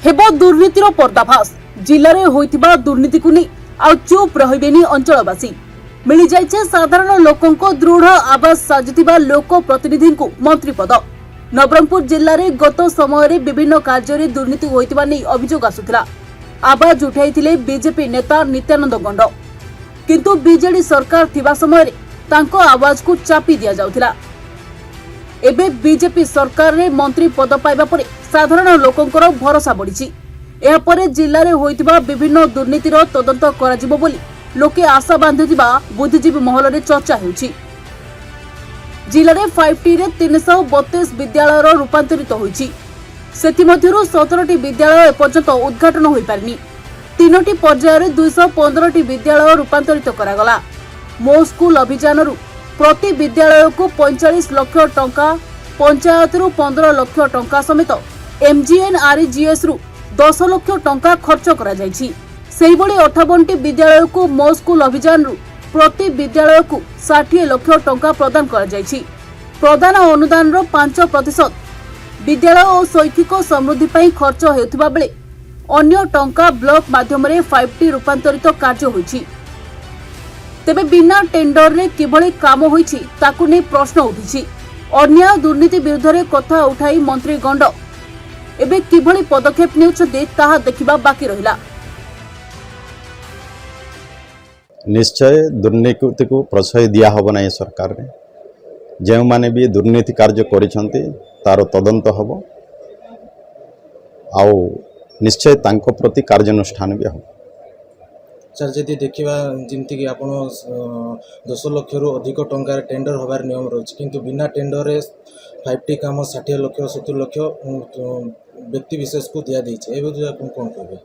हेबो दुर्नीतिर पर्दाफाश जिले में होइतिबा दुर्नीति को नहीं आ चुप रहिबेनी अंचलवासी मिली जाइछे साधारण लोकों को दृढ़ आवाज साजुतिबा लोक प्रतिनिधि को मंत्री पद। नवरंगपुर जिले में गत समय विभिन्न कार्य में दुर्नीति होइतिबा नहीं अभियोग आसुथिला। आवाज उठाइथिले बीजेपी नेता नित्यानंद गंड, किंतु बीजेडी सरकार थिबा समय तांको आवाज को चापी दिया जाउथिला। एबे बीजेपी सरकार रे मंत्री पद पाइबा परे साधारण लोकंकर भरोसा बढ़ी। एहापरे जिले में होइतिबा विभिन्न दुर्नीतिर तदंत कराजिबो बोली लोके आशा बांधुथिबा बुद्धिजीवी महल रे चर्चा हेउछि। जिले में 5T रे 332 विद्यालय रूपांतरित होइछि। सेथिमध्यरु 17टी विद्यालय एपर्यंत उद्घाटन होई पारिनी। 3टी पर्यायर 215टी विद्यालय रूपांतरित करागला। मो स्कूल अभियान प्रति विद्यालय को 45 लाख टंका, पंचायत 15 लाख टंका समेत MGNREGS रु 10 लाख टंका खर्च करा जायछि। सेहि भली 58टी विद्यालय को मो स्कूल अभियान रु प्रति विद्यालय को 60 लाख टंका प्रदान करा जायछि। प्रदान अनुदान रो 5% विद्यालय और शैक्षिक समृद्धि पई खर्च हेउथिबा बेले अन्य टंका ब्लॉक माध्यम रे 5T रूपांतरित कार्य होइछि। तेबे बिना टेंडर रे किभली काम होइछि ताकु नै प्रश्न उठिछि। अन्याय दुर्नीति विरुद्ध रे कथा उठाई मंत्री गंड एबे किभली पदक्षेप नेउछथि ताहा देखिबा बाकी रहिला। निश्चय दुर्नीति को प्रश्रय दिया हब ना सरकार रे। जो माने भी दुर्नीति कार्य करिसंती तार तदंत हब आउ निश्चय तांको प्रति कार्यानुष्ठान भी हब। सर जदि देखा जमीक आप 10 लाख रु अधिक टंकार टेंडर हबार नियम रही किंतु बिना टेंडर रे 5T काम 60 लाख 70 लाख व्यक्ति विशेष को दिया देइछे। कौन कहे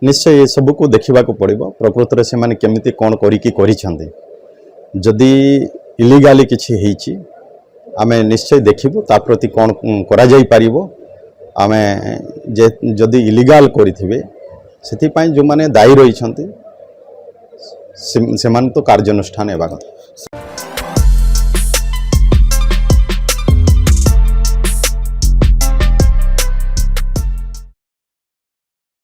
निश्चय ये सब को देखा पड़ो प्रकृत में से केमिति कौन करी जदि इलीगाली किसी आमे निश्चय देखिबु ता प्रति कौन करा जाई परिबो। आमे जदि इलीगाल करिथिबे सेति जो माने दायी रही से तो कार्यानुष्ठान हेबा कथा।